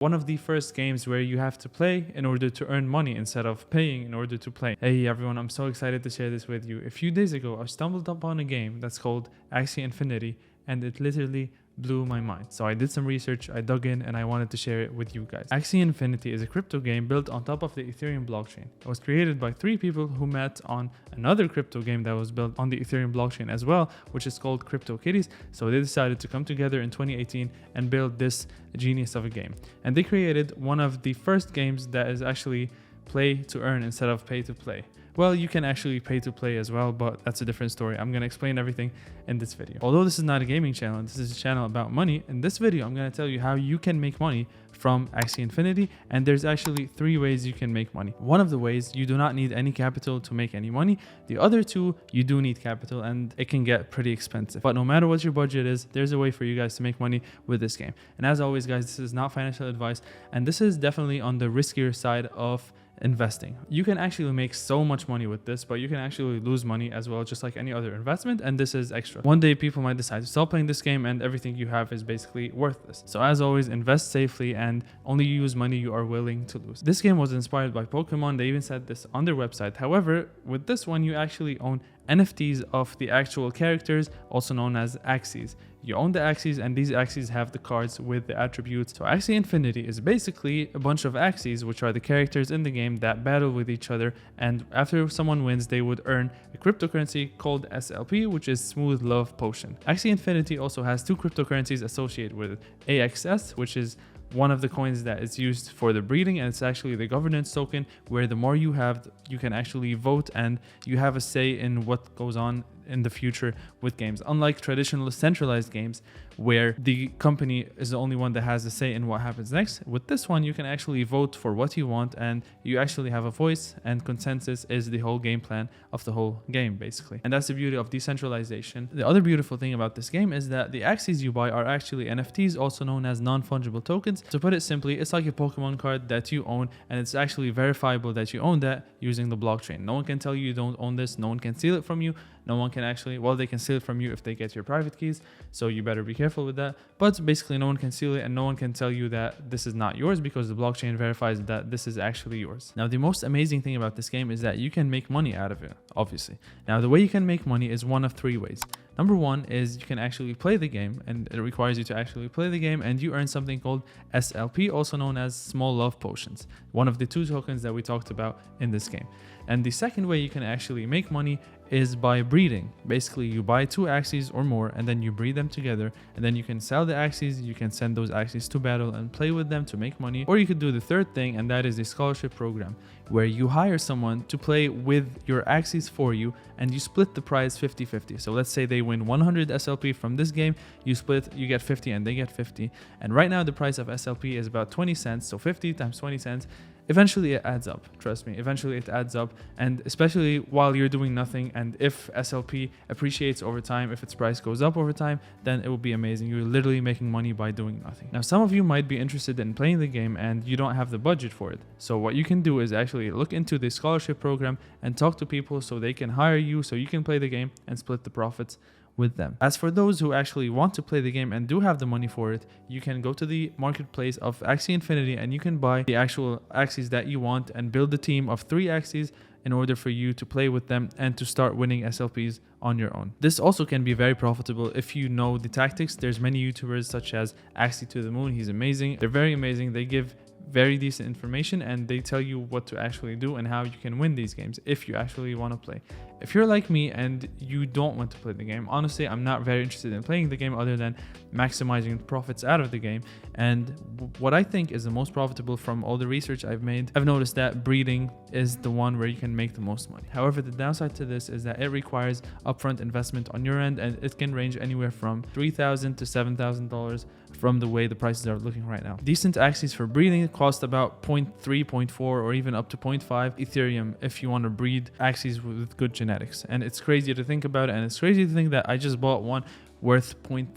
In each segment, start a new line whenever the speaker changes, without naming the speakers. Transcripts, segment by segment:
One of the first games where you have to play in order to earn money instead of paying in order to play. Hey everyone, I'm so excited to share this with you. A few days ago, I stumbled upon a game that's called Axie Infinity, and it literally blew my mind. So I did some research, I dug in, and I wanted to share it with you guys. Axie Infinity is a crypto game built on top of the Ethereum blockchain. It was created by 3 people who met on another crypto game that was built on the Ethereum blockchain as well, which is called CryptoKitties. So they decided to come together in 2018 and build this genius of a game. And they created one of the first games that is actually play to earn instead of pay to play. Well, you can actually pay to play as well, but that's a different story. I'm going to explain everything in this video. Although this is not a gaming channel, this is a channel about money. In this video, I'm going to tell you how you can make money from Axie Infinity, and there's actually 3 ways you can make money. One of the ways, you do not need any capital to make any money. The other 2, you do need capital, and it can get pretty expensive. But no matter what your budget is, there's a way for you guys to make money with this game. And as always, guys, this is not financial advice, and this is definitely on the riskier side of investing. You can actually make so much money with this, but you can actually lose money as well, just like any other investment, and this is extra. One day people might decide to stop playing this game and everything you have is basically worthless. So as always, invest safely and only use money you are willing to lose. This game was inspired by Pokemon. They even said this on their website. However, with this one, you actually own NFTs of the actual characters, also known as Axies. You own the Axies, and these Axies have the cards with the attributes. So Axie Infinity is basically a bunch of Axies, which are the characters in the game that battle with each other, and after someone wins, they would earn a cryptocurrency called SLP, which is Smooth Love Potion. Axie Infinity also has 2 cryptocurrencies associated with it. AXS, which is one of the coins that is used for the breeding, and it's actually the governance token, where the more you have, you can actually vote and you have a say in what goes on in the future with games. Unlike traditional centralized games where the company is the only one that has a say in what happens next, with this one you can actually vote for what you want and you actually have a voice, and consensus is the whole game plan of the whole game basically. And that's the beauty of decentralization. The other beautiful thing about this game is that the Axies you buy are actually NFTs, also known as non-fungible tokens. To put it simply, it's like a Pokemon card that you own, and it's actually verifiable that you own that using the blockchain. No one can tell you don't own this, no one can steal it from you, no one can actually, well, they can steal it from you if they get your private keys, so you better be careful with that. But basically no one can steal it, and no one can tell you that this is not yours, because the blockchain verifies that this is actually yours. Now, the most amazing thing about this game is that you can make money out of it, obviously. Now, the way you can make money is one of 3 ways. Number 1 is you can actually play the game, and it requires you to actually play the game, and you earn something called SLP, also known as Small Love Potions, one of the 2 tokens that we talked about in this game. And the second way you can actually make money is by breeding. Basically, you buy 2 Axies or more, and then you breed them together, and then you can sell the Axies. You can send those Axies to battle and play with them to make money. Or you could do the third thing, and that is a scholarship program, where you hire someone to play with your Axies for you, and you split the prize 50-50. So let's say they win 100 SLP from this game, you split, you get 50 and they get 50. And right now the price of SLP is about 20 cents, so 50 times 20 cents. Eventually it adds up, trust me, eventually it adds up, and especially while you're doing nothing, and if SLP appreciates over time, if its price goes up over time, then it will be amazing. You're literally making money by doing nothing. Now, some of you might be interested in playing the game and you don't have the budget for it. So what you can do is actually look into the scholarship program and talk to people so they can hire you so you can play the game and split the profits with them. As for those who actually want to play the game and do have the money for it, you can go to the marketplace of Axie Infinity and you can buy the actual Axies that you want and build a team of 3 Axies in order for you to play with them and to start winning SLPs on your own. This also can be very profitable if you know the tactics. There's many YouTubers such as Axie to the Moon. He's amazing. They're very amazing. They give very decent information and they tell you what to actually do and how you can win these games if you actually want to play. If you're like me and you don't want to play the game, honestly, I'm not very interested in playing the game other than maximizing profits out of the game. And what I think is the most profitable from all the research I've made, I've noticed that breeding is the one where you can make the most money. However, the downside to this is that it requires upfront investment on your end, and it can range anywhere from $3,000 to $7,000 from the way the prices are looking right now. Decent Axies for breeding cost about 0.3, 0.4, or even up to 0.5 Ethereum if you want to breed Axies with good genetics. And it's crazy to think about it, and it's crazy to think that I just bought one worth 0.4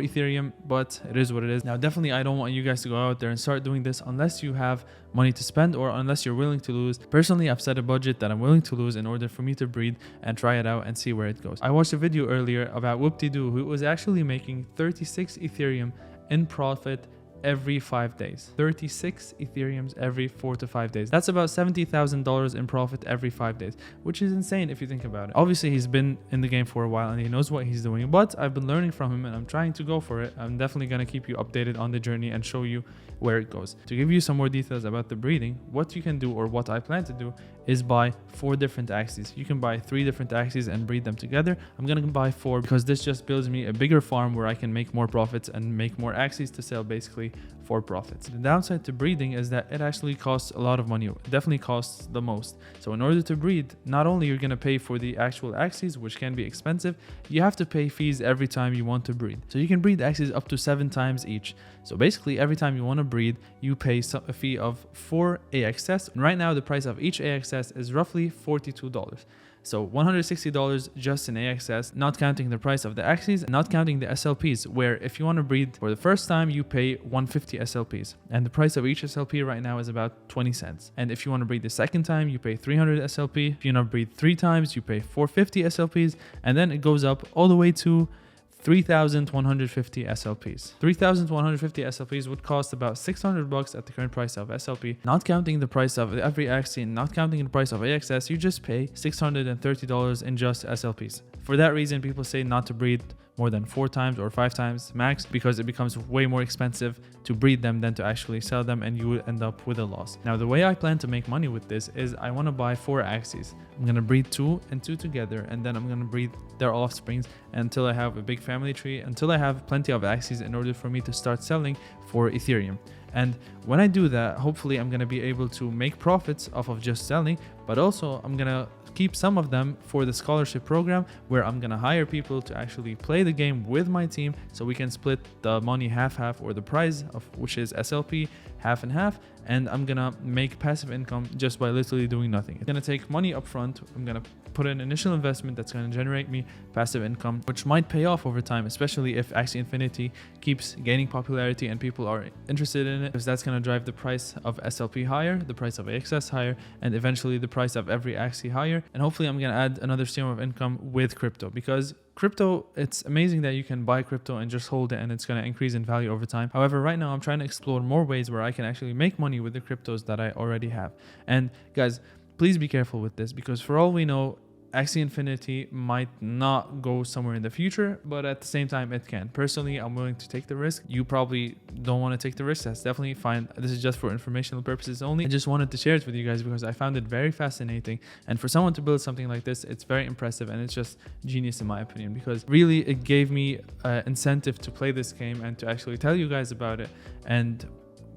Ethereum, but it is what it is. Now, definitely, I don't want you guys to go out there and start doing this unless you have money to spend or unless you're willing to lose. Personally, I've set a budget that I'm willing to lose in order for me to breed and try it out and see where it goes. I watched a video earlier about Whoop-de-doo, who was actually making 36 Ethereum in profit every 5 days. 36 Ethereums every 4 to 5 days. That's about $70,000 in profit every 5 days, which is insane if you think about it. Obviously, he's been in the game for a while and he knows what he's doing, but I've been learning from him and I'm trying to go for it. I'm definitely going to keep you updated on the journey and show you where it goes. To give you some more details about the breeding, what you can do, or what I plan to do, is buy 4 different Axies. You can buy 3 different Axies and breed them together. I'm going to buy 4 because this just builds me a bigger farm where I can make more profits and make more Axies to sell, basically for profits. The downside to breeding is that it actually costs a lot of money. It definitely costs the most. So in order to breed, not only you're going to pay for the actual Axies, which can be expensive, you have to pay fees every time you want to breed. So you can breed Axies up to 7 times each. So basically every time you want to breed, you pay a fee of 4 AXS. And right now the price of each AXS is roughly $42. So $160 just in AXS, not counting the price of the Axies, not counting the SLPs, where if you want to breed for the first time, you pay 150 SLPs. And the price of each SLP right now is about 20 cents. And if you want to breed the second time, you pay 300 SLP. If you want to breed 3 times, you pay 450 SLPs. And then it goes up all the way to 3,150 SLPs. 3,150 SLPs would cost about $600 at the current price of SLP. Not counting the price of every Axie and not counting the price of AXS, you just pay $630 in just SLPs. For that reason, people say not to breed more than 4 times or 5 times max, because it becomes way more expensive to breed them than to actually sell them, and you would end up with a loss. Now, the way I plan to make money with this is I want to buy 4 Axies. I'm going to breed 2 and 2 together, and then I'm going to breed their offsprings until I have a big family tree, until I have plenty of Axies in order for me to start selling for Ethereum. And when I do that, hopefully I'm going to be able to make profits off of just selling, but also I'm going to keep some of them for the scholarship program, where I'm going to hire people to actually play the game with my team, so we can split the money half-half, or the prize of which is SLP, half and half. And I'm going to make passive income just by literally doing nothing. It's going to take money up front. I'm going to put an initial investment that's going to generate me passive income, which might pay off over time, especially if Axie Infinity keeps gaining popularity and people are interested in it, because that's going to drive the price of SLP higher, the price of AXS higher, and eventually the price of every Axie higher. And hopefully I'm going to add another stream of income with crypto, because crypto, it's amazing that you can buy crypto and just hold it and it's going to increase in value over time. However, right now I'm trying to explore more ways where I can actually make money with the cryptos that I already have. And guys, please be careful with this, because for all we know, Axie Infinity might not go somewhere in the future, but at the same time it can. Personally, I'm willing to take the risk. You probably don't want to take the risk. That's definitely fine. This is just for informational purposes only. I just wanted to share it with you guys because I found it very fascinating. And for someone to build something like this, it's very impressive, and it's just genius in my opinion, because really it gave me incentive to play this game and to actually tell you guys about it. And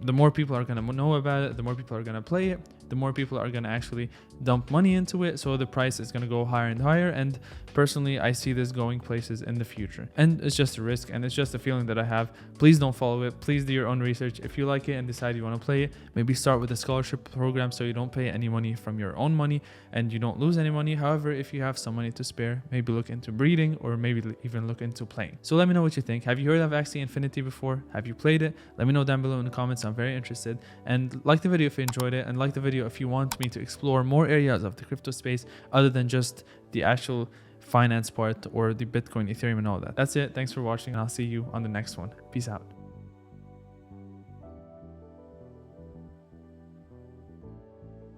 the more people are going to know about it, the more people are going to play it, the more people are going to actually dump money into it. So the price is going to go higher and higher. And personally, I see this going places in the future. And it's just a risk, and it's just a feeling that I have. Please don't follow it. Please do your own research. If you like it and decide you want to play it, maybe start with a scholarship program so you don't pay any money from your own money and you don't lose any money. However, if you have some money to spare, maybe look into breeding, or maybe even look into playing. So let me know what you think. Have you heard of Axie Infinity before? Have you played it? Let me know down below in the comments. I'm very interested. And like the video if you enjoyed it, and like the video if you want me to explore more areas of the crypto space other than just the actual finance part or the Bitcoin, Ethereum, and all that. That's it. Thanks for watching, and I'll see you on the next one. Peace out.